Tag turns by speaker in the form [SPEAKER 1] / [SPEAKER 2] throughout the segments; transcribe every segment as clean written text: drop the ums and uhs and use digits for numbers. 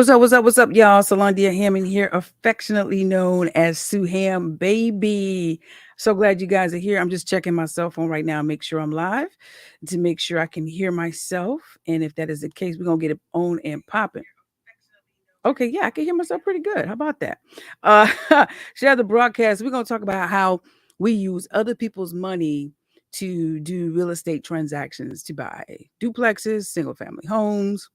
[SPEAKER 1] What's up, y'all? Salandia Hammond here, affectionately known as Sue Ham Baby. So glad you guys are here. I'm just checking my cell phone right now, make sure I'm live, to make sure I can hear myself. And if that is the case, we're gonna get it on and popping. Okay, yeah, I can hear myself pretty good. How about that? Uh, share the broadcast. We're gonna talk about how we use other people's money to do real estate transactions to buy duplexes, single family homes.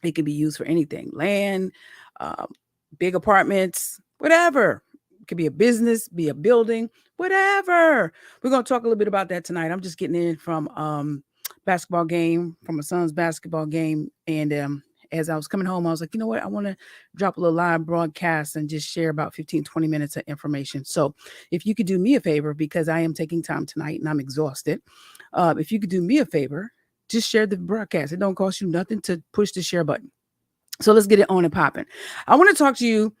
[SPEAKER 1] It can be used for anything: land, um, big apartments, whatever. It could be a business, be a building, whatever. We're going to talk a little bit about that tonight. I'm just getting in from basketball game, from my son's basketball game. And as I was coming home, I was like, you know what? I want to drop a little live broadcast and just share about 15, 20 minutes of information. So if you could do me a favor, because I am taking time tonight and I'm exhausted, if you could do me a favor, just share the broadcast. It don't cost you nothing to push the share button. So let's get it on and popping. I want to talk to you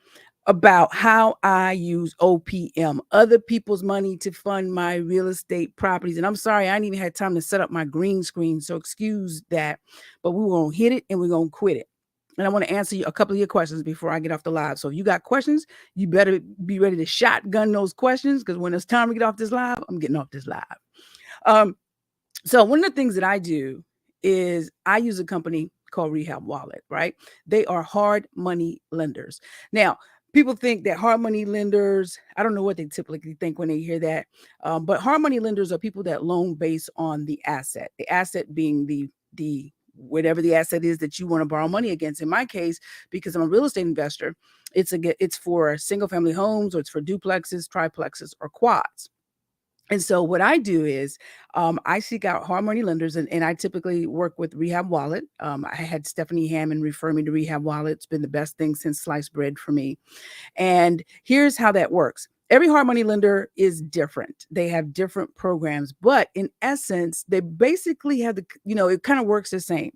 [SPEAKER 1] about how I use OPM, other people's money, to fund my real estate properties. And I'm sorry, I didn't even have time to set up my green screen, so excuse that. But we're going to hit it and we're going to quit it. And I want to answer you a couple of your questions before I get off the live. So if you got questions, you better be ready to shotgun those questions, because when it's time to get off this live, I'm getting off this live. Um, so one of the things that I do is I use a company called Rehab Wallet, right? They are hard money lenders. Now, people think that hard money lenders, I don't know what they typically think when they hear that, but hard money lenders are people that loan based on the asset being the whatever the asset is that you want to borrow money against. In my case, because I'm a real estate investor, it's for single family homes, or it's for duplexes, triplexes, or quads. And so what I do is I seek out hard money lenders, and I typically work with Rehab Wallet. I had Stephanie Hammond refer me to Rehab Wallet. It's been the best thing since sliced bread for me. And here's how that works. Every hard money lender is different. They have different programs, but in essence, they basically have it kind of works the same.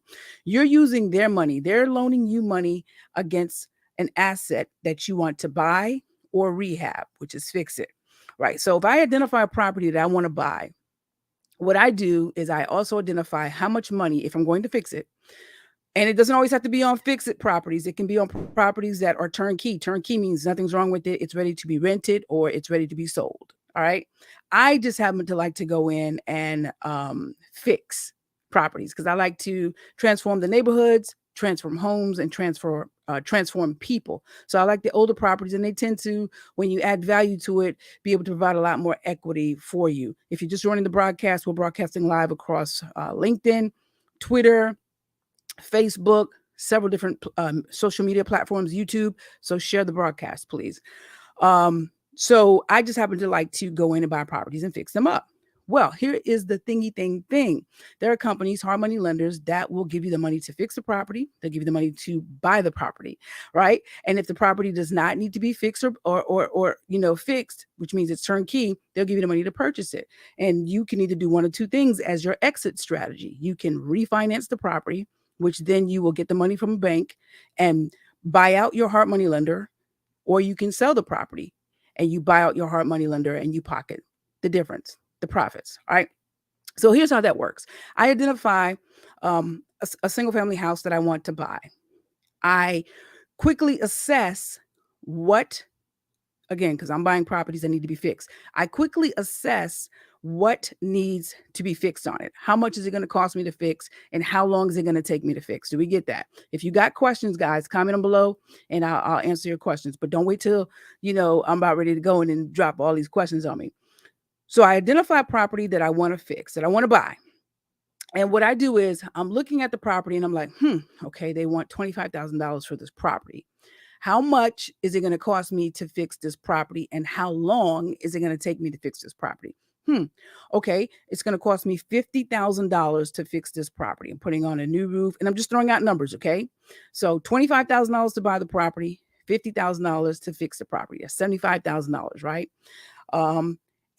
[SPEAKER 1] You're using their money, they're loaning you money against an asset that you want to buy or rehab, which is fix it. Right. So if I identify a property that I want to buy, what I do is I also identify how much money, if I'm going to fix it. And it doesn't always have to be on fix it properties. It can be on properties that are turnkey. Turnkey means nothing's wrong with it. It's ready to be rented or it's ready to be sold. All right. I just happen to like to go in and fix properties, because I like to transform the neighborhoods, transform homes, and transform people. So I like the older properties, and they tend to, when you add value to it, be able to provide a lot more equity for you. If you're just joining the broadcast, we're broadcasting live across LinkedIn, Twitter, Facebook, several different social media platforms, YouTube. So share the broadcast, please. So I just happen to like to go in and buy properties and fix them up. Well, here is the thing. There are companies, hard money lenders, that will give you the money to fix the property. They'll give you the money to buy the property, right? And if the property does not need to be fixed or fixed, which means it's turnkey, they'll give you the money to purchase it. And you can either do one of two things as your exit strategy. You can refinance the property, which then you will get the money from a bank and buy out your hard money lender, or you can sell the property and you buy out your hard money lender and you pocket the difference, the profits. All right. So here's how that works. I identify a single family house that I want to buy. I quickly assess what, again, because I'm buying properties that need to be fixed, I quickly assess what needs to be fixed on it. How much is it going to cost me to fix, and how long is it going to take me to fix? Do we get that? If you got questions, guys, comment them below and I'll answer your questions. But don't wait till, I'm about ready to go and then drop all these questions on me. So I identify a property that I want to fix, that I want to buy. And what I do is I'm looking at the property and I'm like, okay, they want $25,000 for this property. How much is it going to cost me to fix this property, and how long is it going to take me to fix this property? Okay, it's going to cost me $50,000 to fix this property. I'm putting on a new roof, and I'm just throwing out numbers, okay? So $25,000 to buy the property, $50,000 to fix the property. That's $75,000, right?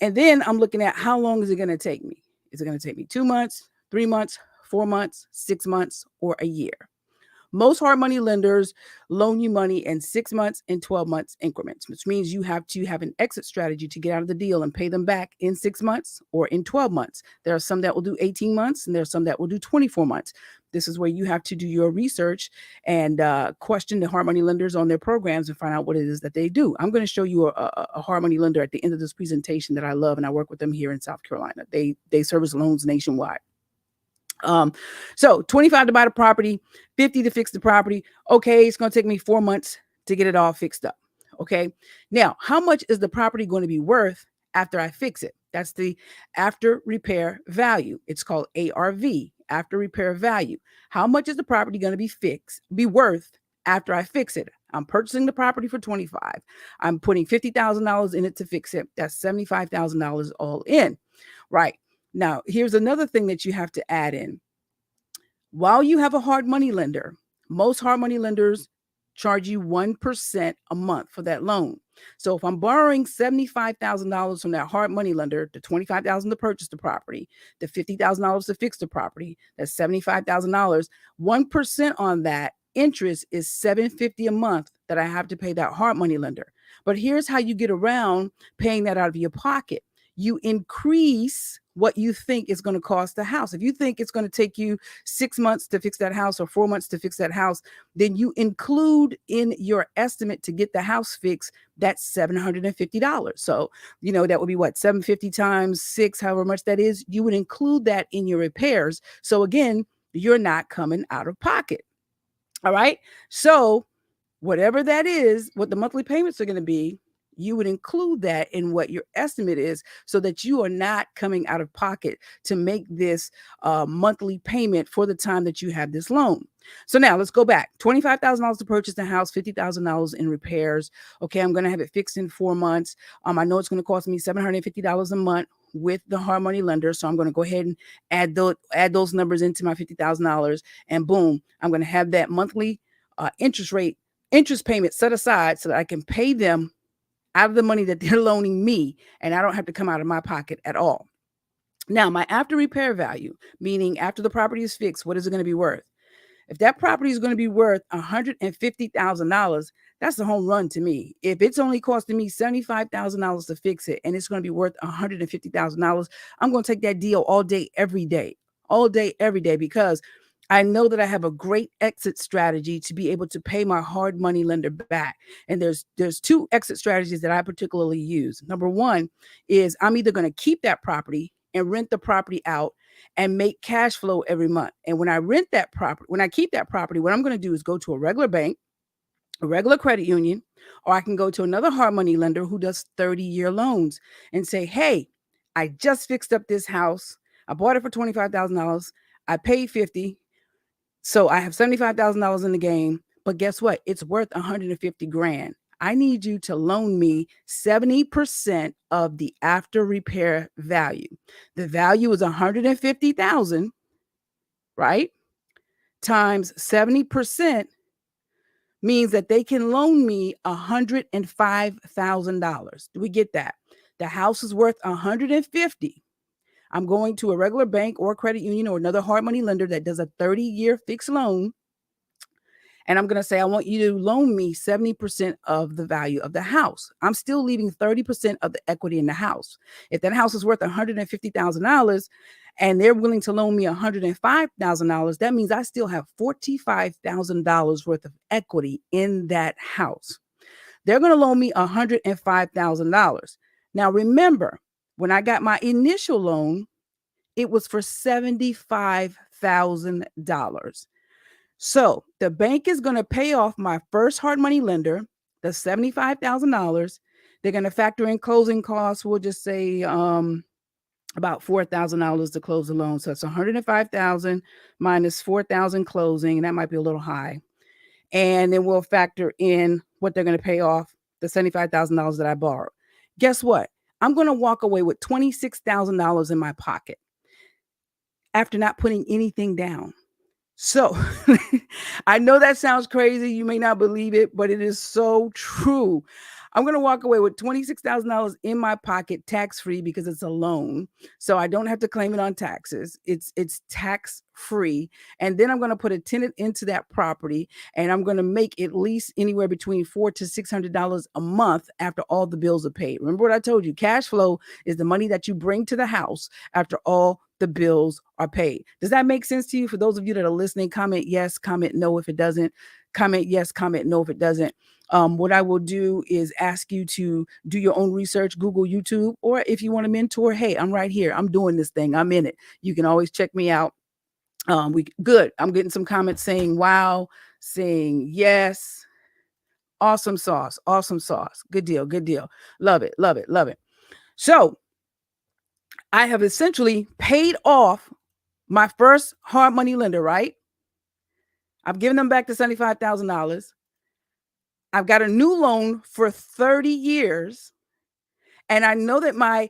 [SPEAKER 1] And then I'm looking at how long is it going to take me? Is it going to take me 2 months, 3 months, 4 months, 6 months, or a year? Most hard money lenders loan you money in 6 months and 12 months increments, which means you have to have an exit strategy to get out of the deal and pay them back in 6 months or in 12 months. There are some that will do 18 months and there are some that will do 24 months. This is where you have to do your research and question the hard money lenders on their programs and find out what it is that they do. I'm going to show you a hard money lender at the end of this presentation that I love, and I work with them here in South Carolina. They service loans nationwide. So 25 to buy the property, 50 to fix the property. Okay, it's going to take me 4 months to get it all fixed up. Okay. Now, how much is the property going to be worth after I fix it? That's the after repair value. It's called ARV, after repair value. How much is the property going to be worth after I fix it? I'm purchasing the property for 25. I'm putting $50,000 in it to fix it. That's $75,000 all in. Right. Now, here's another thing that you have to add in. While you have a hard money lender, most hard money lenders charge you 1% a month for that loan. So if I'm borrowing $75,000 from that hard money lender, the $25,000 to purchase the property, the $50,000 to fix the property, that's $75,000, 1% on that interest is $750 a month that I have to pay that hard money lender. But here's how you get around paying that out of your pocket. You increase what you think is going to cost the house. If you think it's going to take you 6 months to fix that house or 4 months to fix that house, then you include in your estimate to get the house fixed that $750. So, that would be what, 750 times 6, however much that is. You would include that in your repairs. So again, you're not coming out of pocket. All right. So whatever that is, what the monthly payments are going to be, you would include that in what your estimate is so that you are not coming out of pocket to make this monthly payment for the time that you have this loan. So now let's go back. $25,000 to purchase the house, $50,000 in repairs. Okay, I'm going to have it fixed in 4 months. I know it's going to cost me $750 a month with the hard money lender. So I'm going to go ahead and add those numbers into my $50,000, and boom, I'm going to have that monthly interest payment set aside so that I can pay them out of the money that they're loaning me, and I don't have to come out of my pocket at all. Now, my after repair value, meaning after the property is fixed, what is it going to be worth? If that property is going to be worth $150,000, that's a home run to me. If it's only costing me $75,000 to fix it and it's going to be worth $150,000, I'm going to take that deal all day, every day, because I know that I have a great exit strategy to be able to pay my hard money lender back. And there's 2 exit strategies that I particularly use. Number 1 is I'm either going to keep that property and rent the property out and make cash flow every month. And when I keep that property, what I'm going to do is go to a regular bank, a regular credit union, or I can go to another hard money lender who does 30-year loans and say, hey, I just fixed up this house. I bought it for $25,000. I paid $50,000. So I have $75,000 in the game, but guess what? It's worth $150,000. I need you to loan me 70% of the after repair value. The value is $150,000, right? Times 70% means that they can loan me $105,000. Do we get that? The house is worth $150,000. I'm going to a regular bank or credit union or another hard money lender that does a 30-year fixed loan. And I'm going to say, I want you to loan me 70% of the value of the house. I'm still leaving 30% of the equity in the house. If that house is worth $150,000 and they're willing to loan me $105,000, that means I still have $45,000 worth of equity in that house. They're going to loan me $105,000. Now, remember, when I got my initial loan, it was for $75,000. So the bank is going to pay off my first hard money lender, the $75,000. They're going to factor in closing costs. We'll just say about $4,000 to close the loan. So it's $105,000 minus $4,000 closing, and that might be a little high. And then we'll factor in what they're going to pay off, the $75,000 that I borrowed. Guess what? I'm going to walk away with $26,000 in my pocket after not putting anything down. So I know that sounds crazy. You may not believe it, but it is so true. I'm going to walk away with $26,000 in my pocket tax-free because it's a loan. So I don't have to claim it on taxes. It's tax-free. And then I'm going to put a tenant into that property, and I'm going to make at least anywhere between $400 to $600 a month after all the bills are paid. Remember what I told you? Cash flow is the money that you bring to the house after all the bills are paid. Does that make sense to you? For those of you that are listening, comment yes, comment no if it doesn't. Comment yes, comment no if it doesn't. What I will do is ask you to do your own research, Google, YouTube, or if you want a mentor, hey, I'm right here. I'm doing this thing. I'm in it. You can always check me out. Good. I'm getting some comments saying wow, saying yes. Awesome sauce. Awesome sauce. Good deal. Good deal. Love it. Love it. Love it. So I have essentially paid off my first hard money lender, right? I've given them back the $75,000. I've got a new loan for 30 years. And I know that my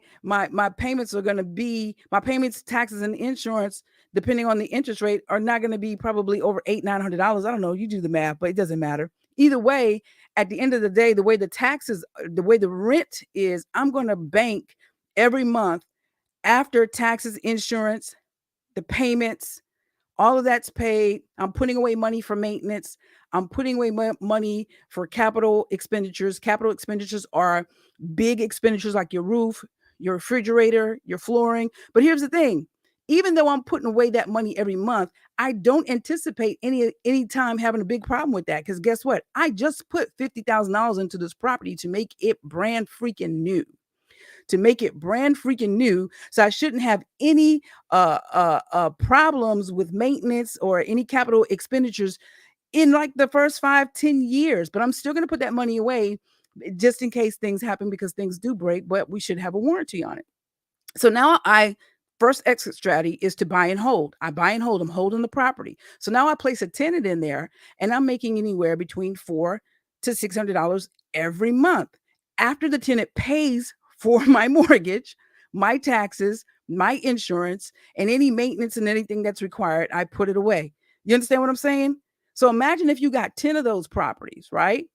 [SPEAKER 1] payments are going to be, my payments, taxes, and insurance, depending on the interest rate, are not going to be probably over $800-900. I don't know. You do the math, but it doesn't matter. Either way, at the end of the day, the way the taxes, the way the rent is, I'm going to bank every month after taxes, insurance, the payments, all of that's paid. I'm putting away money for maintenance. I'm putting away money for capital expenditures. Capital expenditures are big expenditures like your roof, your refrigerator, your flooring. But here's the thing. Even though I'm putting away that money every month, I don't anticipate any time having a big problem with that. Because guess what? I just put $50,000 into this property to make it brand freaking new. So I shouldn't have any problems with maintenance or any capital expenditures in like the first 5-10 years. But I'm still going to put that money away just in case things happen, because things do break, but we should have a warranty on it. So now first exit strategy is to buy and hold. I buy and hold. I'm holding the property. So now I place a tenant in there, and I'm making anywhere between $400 to $600 every month after the tenant pays for my mortgage, my taxes, my insurance, and any maintenance and anything that's required. I put it away. You understand what I'm saying? So imagine if you got 10 of those properties, right?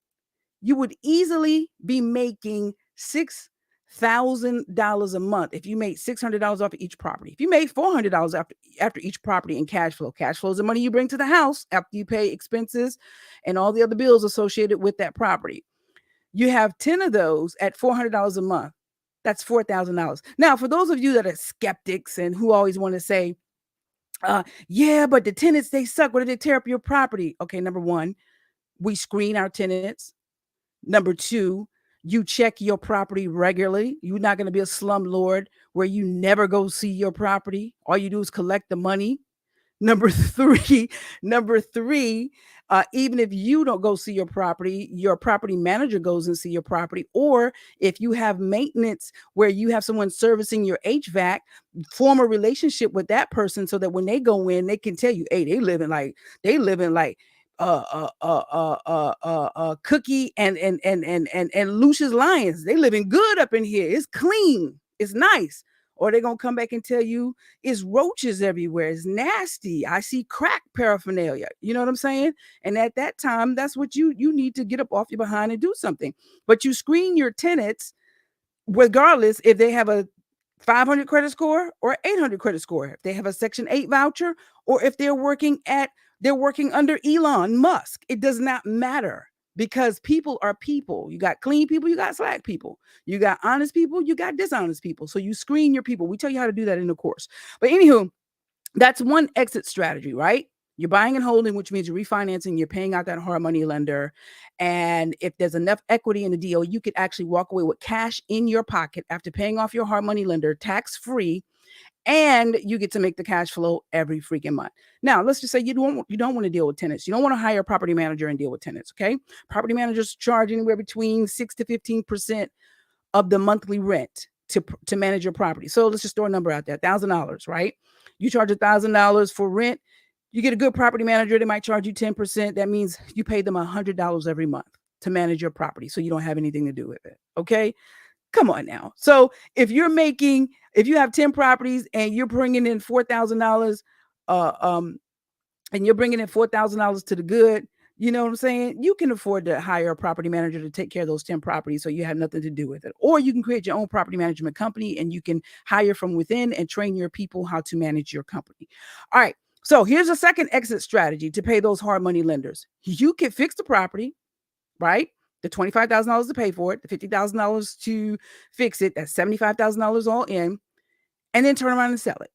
[SPEAKER 1] You would easily be making $6,000 a month if you made $600 off of each property. If you made $400 after each property in cash flow is the money you bring to the house after you pay expenses and all the other bills associated with that property. You have 10 of those at $400 a month. That's $4,000. Now, for those of you that are skeptics and who always want to say, yeah, but the tenants, they suck. What did they tear up your property? Okay, number one, we screen our tenants. Number two, you check your property regularly. You're not going to be a slumlord where you never go see your property. All you do is collect the money. Number three, even if you don't go see your property manager goes and see your property. Or if you have maintenance where you have someone servicing your HVAC, form a relationship with that person so that when they go in, they can tell you, hey, they living like Cookie and Lucius Lyons. They living good up in here. It's clean. It's nice. Or they're going to come back and tell you it's roaches everywhere. It's nasty. I see crack paraphernalia. You know what I'm saying? And at that time, that's what you need to get up off your behind and do something. But you screen your tenants regardless if they have a 500 credit score or 800 credit score. If they have a Section 8 voucher, or if they're working under Elon Musk. It does not matter. Because people are people. You got clean people, you got slack people. You got honest people, you got dishonest people. So you screen your people. We tell you how to do that in the course. But anywho, that's one exit strategy, right? You're buying and holding, which means you're refinancing, you're paying out that hard money lender. And if there's enough equity in the deal, you could actually walk away with cash in your pocket after paying off your hard money lender, tax-free. And you get to make the cash flow every freaking month. Now, let's just say you don't want to deal with tenants. You don't want to hire a property manager and deal with tenants, okay? Property managers charge anywhere between 6 to 15% of the monthly rent to manage your property. So let's just throw a number out there, $1,000, right? You charge $1,000 for rent. You get a good property manager, they might charge you 10%. That means you pay them $100 every month to manage your property, so you don't have anything to do with it, okay? Come on now. So if you have 10 properties and you're bringing in $4,000, and you're bringing in $4,000 to the good, You know what I'm saying? You can afford to hire a property manager to take care of those 10 properties so you have nothing to do with it. Or you can create your own property management company and you can hire from within and train your people how to manage your company. All right. So here's a second exit strategy to pay those hard money lenders. You can fix the property, right? The $25,000 to pay for it, the $50,000 to fix it, that's $75,000 all in, and then turn around and sell it,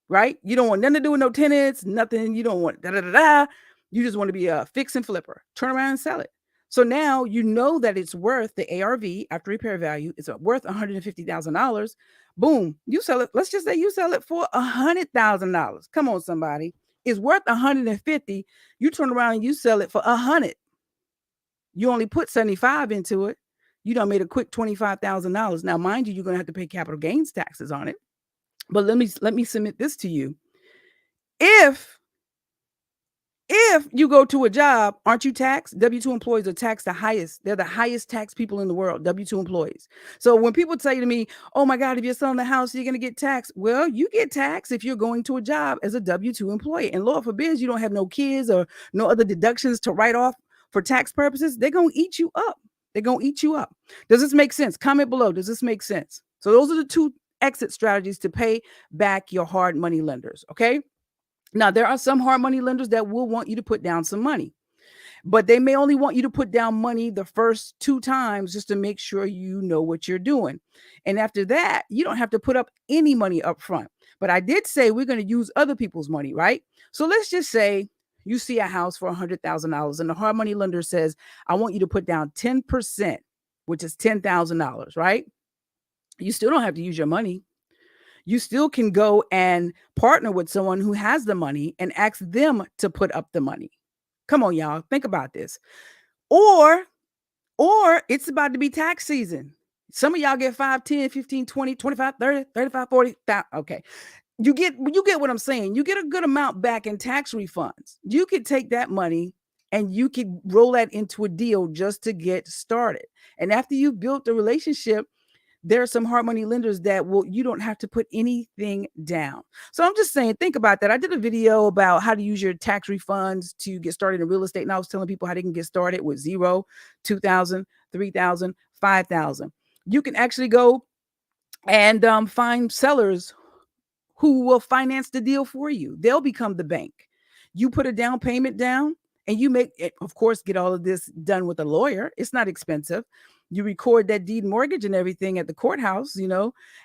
[SPEAKER 1] right? You don't want nothing to do with no tenants, nothing. You don't want da da da da. You just want to be a fix and flipper. Turn around and sell it. So now you know that it's worth the ARV after repair value. It's worth $150,000. Boom, you sell it. Let's just say you sell it for $100,000. Come on, somebody. It's worth 150. You turn around and you sell it for 100. You only put 75 into it. You done made a quick $25,000. Now, mind you, you're gonna have to pay capital gains taxes on it. But let me submit this to you. If you go to a job, aren't you taxed? W-2 employees are taxed the highest. They're the highest taxed people in the world, W-2 employees. So when people say to me, oh my God, if you're selling the house, you're going to get taxed. Well, you get taxed if you're going to a job as a W-2 employee. And Lord forbid you don't have no kids or no other deductions to write off for tax purposes. They're going to eat you up. They're going to eat you up. Does this make sense? Comment below. Does this make sense? So those are the two exit strategies to pay back your hard money lenders. Okay. Now, there are some hard money lenders that will want you to put down some money, but they may only want you to put down money the first 2 times just to make sure you know what you're doing. And after that, you don't have to put up any money up front. But I did say we're going to use other people's money, right? So let's just say you see a house for $100,000 and the hard money lender says, I want you to put down 10%, which is $10,000, right? You still don't have to use your money. You still can go and partner with someone who has the money and ask them to put up the money. Come on, y'all. Think about this. Or it's about to be tax season. Some of y'all get 5, 10, 15, 20, 25, 30, 35, 40. Okay. You get what I'm saying. You get a good amount back in tax refunds. You could take that money and you could roll that into a deal just to get started. And after you've built the relationship, there are some hard money lenders that you don't have to put anything down. So I'm just saying, think about that. I did a video about how to use your tax refunds to get started in real estate. And I was telling people how they can get started with 0, 2,000, 3,000, 5,000. You can actually go and find sellers who will finance the deal for you. They'll become the bank. You put a down payment down and you make it, of course, get all of this done with a lawyer. It's not expensive. You record that deed mortgage and everything at the courthouse,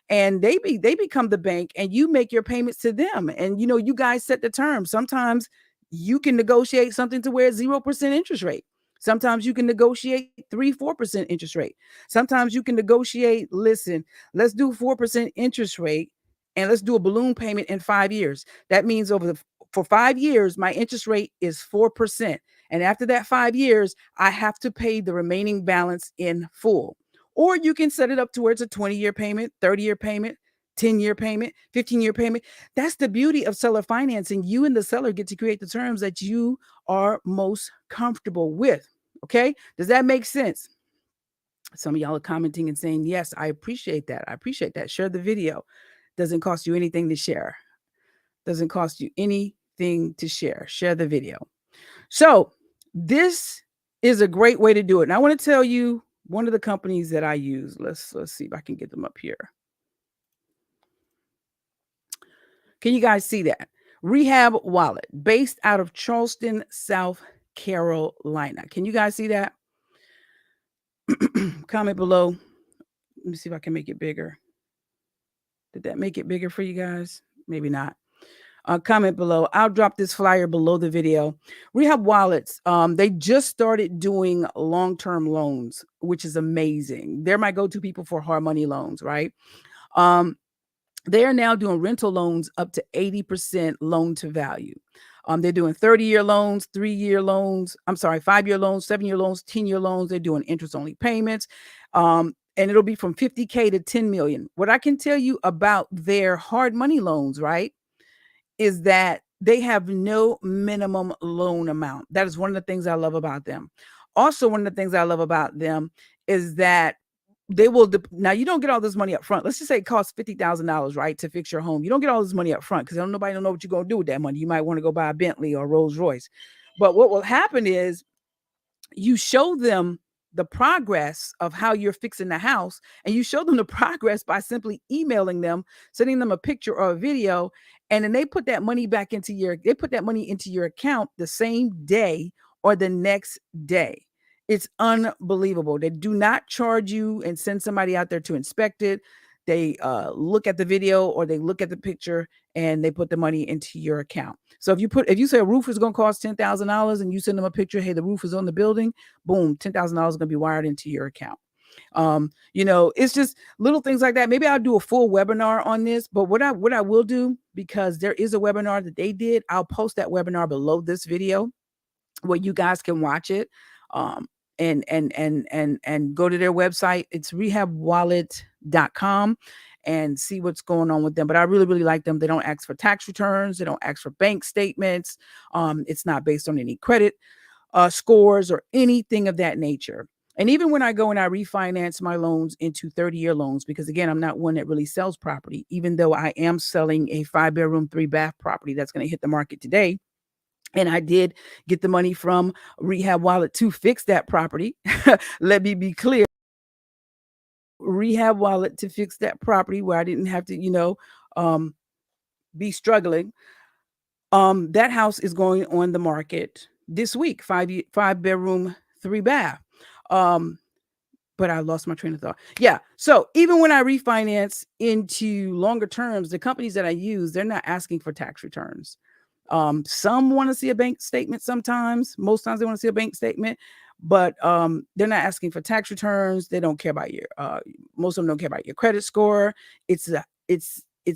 [SPEAKER 1] and they become the bank and you make your payments to them. And, you guys set the terms. Sometimes you can negotiate something to where it's 0% interest rate. Sometimes you can negotiate 3-4% interest rate. Sometimes you can negotiate, listen, let's do 4% interest rate and let's do a balloon payment in 5 years. That means for 5 years, my interest rate is 4%. And after that 5 years, I have to pay the remaining balance in full. Or you can set it up to where it's a 20-year payment, 30-year payment, 10-year payment, 15-year payment. That's the beauty of seller financing. You and the seller get to create the terms that you are most comfortable with. Okay? Does that make sense? Some of y'all are commenting and saying, yes, I appreciate that. I appreciate that. Share the video. Doesn't cost you anything to share. Doesn't cost you anything to share. Share the video. So this is a great way to do it. And I want to tell you one of the companies that I use. Let's see if I can get them up here. Can you guys see that? Rehab Wallet, based out of Charleston, South Carolina. Can you guys see that? Comment below. Let me see if I can make it bigger. Did that make it bigger for you guys? Maybe not. Comment below. I'll drop this flyer below the video. Rehab Wallets, they just started doing long-term loans, which is amazing. They're my go-to people for hard money loans, right? They are now doing rental loans up to 80% loan to value. They're doing 30-year loans, 3-year loans. 5-year loans, 7-year loans, 10-year loans. They're doing interest-only payments. And it'll be from $50K to $10 million. What I can tell you about their hard money loans, right, is that they have no minimum loan amount. That is one of the things I love about them. Also, one of the things I love about them is that they will, now you don't get all this money up front. Let's just say it costs $50,000, right, to fix your home. You don't get all this money up front because nobody don't know what you're going to do with that money. You might want to go buy a Bentley or a Rolls Royce. But what will happen is you show them the progress of how you're fixing the house, and you show them the progress by simply emailing them, sending them a picture or a video, and then they put that money into your account the same day or the next day. It's unbelievable. They do not charge you and send somebody out there to inspect it. They look at the video or they look at the picture and they put the money into your account. So if you say a roof is going to cost $10,000 and you send them a picture, hey, the roof is on the building, boom, $10,000 is going to be wired into your account. It's just little things like that. Maybe I'll do a full webinar on this, but what I will do, because there is a webinar that they did, I'll post that webinar below this video where you guys can watch it. And go to their website. It's rehabwallet.com and see what's going on with them. But I really, really like them. They don't ask for tax returns. They don't ask for bank statements. It's not based on any credit scores or anything of that nature. And even when I go and I refinance my loans into 30-year loans, because again, I'm not one that really sells property, even though I am selling a 5-bedroom, 3-bath property that's going to hit the market today. And I did get the money from Rehab Wallet to fix that property. Let me be clear. Rehab Wallet to fix that property where I didn't have to, be struggling. That house is going on the market this week, 5-bedroom, 3-bath. But I lost my train of thought. Yeah. So even when I refinance into longer terms, the companies that I use, they're not asking for tax returns. Some want to see a bank statement sometimes. Most times they want to see a bank statement, but they're not asking for tax returns. They don't care about most of them don't care about your credit score. It's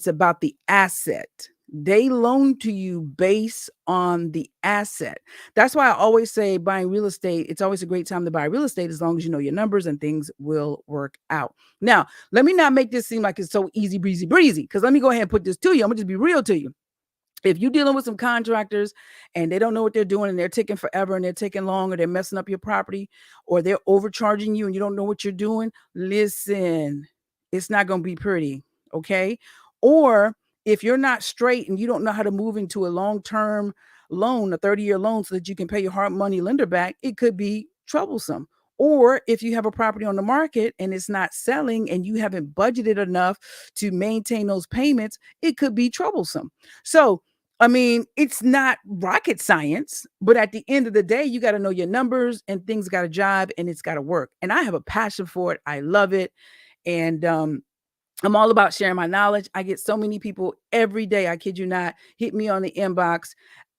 [SPEAKER 1] about the asset. They loan to you based on the asset. That's why I always say buying real estate, it's always a great time to buy real estate as long as you know your numbers and things will work out. Now, let me not make this seem like it's so easy, breezy, because let me go ahead and put this to you. I'm going to just be real to you. If you're dealing with some contractors and they don't know what they're doing and they're taking forever and they're taking long or they're messing up your property or they're overcharging you and you don't know what you're doing, listen, it's not going to be pretty. Okay. Or if you're not straight and you don't know how to move into a long-term loan, a 30-year loan so that you can pay your hard money lender back, it could be troublesome. Or if you have a property on the market and it's not selling and you haven't budgeted enough to maintain those payments, it could be troublesome. So, I mean, it's not rocket science, but at the end of the day, you got to know your numbers and things got to jive and it's got to work. And I have a passion for it. I love it. And I'm all about sharing my knowledge. I get so many people every day, I kid you not, hit me on the inbox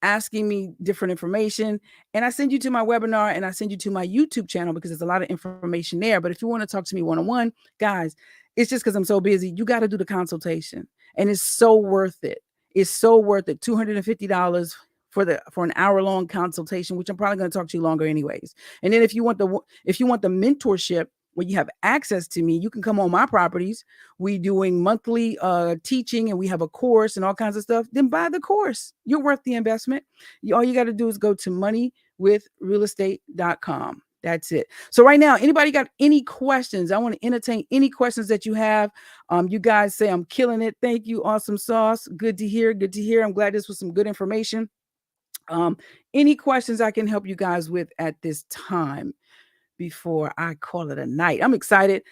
[SPEAKER 1] asking me different information. And I send you to my webinar and I send you to my YouTube channel because there's a lot of information there. But if you want to talk to me one-on-one, guys, it's just because I'm so busy. You got to do the consultation. And it's so worth it. It's so worth it. $250 for an hour-long consultation, which I'm probably going to talk to you longer anyways. And then if you want the mentorship, where you have access to me, you can come on my properties. We doing monthly teaching and we have a course and all kinds of stuff. Then buy the course. You're worth the investment. All you got to do is go to moneywithrealestate.com. That's it. So right now, anybody got any questions? I want to entertain any questions that you have. You guys say I'm killing it. Thank you. Awesome sauce. Good to hear. Good to hear. I'm glad this was some good information. Any questions I can help you guys with at this time before I call it a night? I'm excited.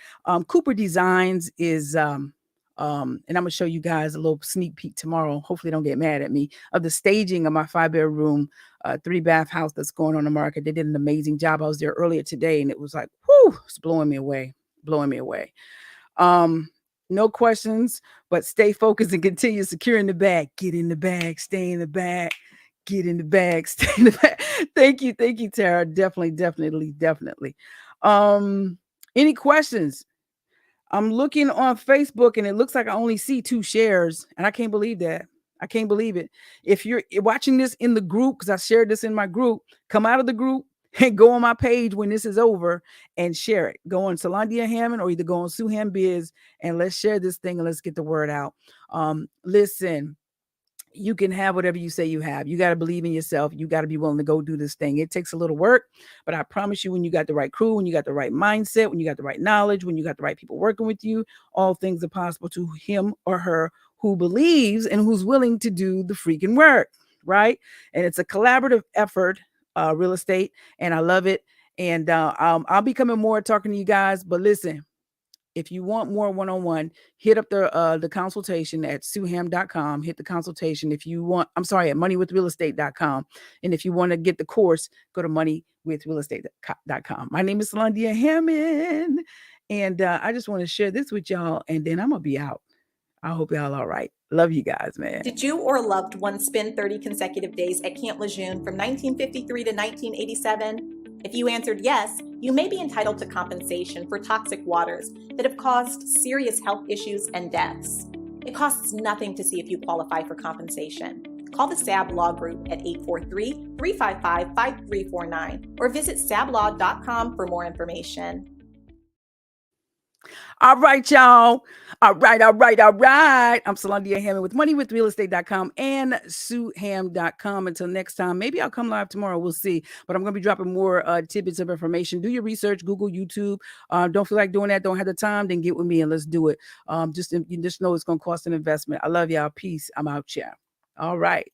[SPEAKER 1] Cooper Designs is, and I'm going to show you guys a little sneak peek tomorrow. Hopefully don't get mad at me, of the staging of my 5-bedroom, 3-bath house that's going on the market. They did an amazing job. I was there earlier today and it was like, whoo, it's blowing me away. No questions, but stay focused and continue securing the bag. Get in the bag, stay in the bag. Get in the bag, stay in the bag. Thank you, Tara. Definitely. Any questions? I'm looking on Facebook and it looks like I only see 2 shares, and I can't believe that. I can't believe it. If you're watching this in the group, because I shared this in my group, come out of the group and go on my page when this is over and share it. Go on Salandia Hammond or either go on Suham Biz and let's share this thing and let's get the word out. Listen. You can have whatever you say you have. You got to believe in yourself. You got to be willing to go do this thing. It takes a little work, but I promise you, when you got the right crew, when you got the right mindset, when you got the right knowledge, when you got the right people working with you, all things are possible to him or her who believes and who's willing to do the freaking work, right? And it's a collaborative effort real estate, and I love it. And I'll be coming more talking to you guys. But listen, if you want more one-on-one, hit up the consultation at suham.com. Hit the consultation if you want. I'm sorry, at moneywithrealestate.com. And if you want to get the course, go to moneywithrealestate.com. My name is Salandia Hammond, and I just want to share this with y'all, and then I'm gonna be out. I hope y'all all right. Love you guys, man.
[SPEAKER 2] Did you or a loved one spend 30 consecutive days at Camp Lejeune from 1953 to 1987? If you answered yes, you may be entitled to compensation for toxic waters that have caused serious health issues and deaths. It costs nothing to see if you qualify for compensation. Call the SAB Law Group at 843-355-5349 or visit sablaw.com for more information.
[SPEAKER 1] All right, y'all. All right. I'm Salandia Hammond with moneywithrealestate.com and suham.com. Until next time, maybe I'll come live tomorrow. We'll see. But I'm going to be dropping more tidbits of information. Do your research, Google, YouTube. Don't feel like doing that, don't have the time, then get with me and let's do it. You just know it's going to cost an investment. I love y'all. Peace. I'm out, y'all. All right.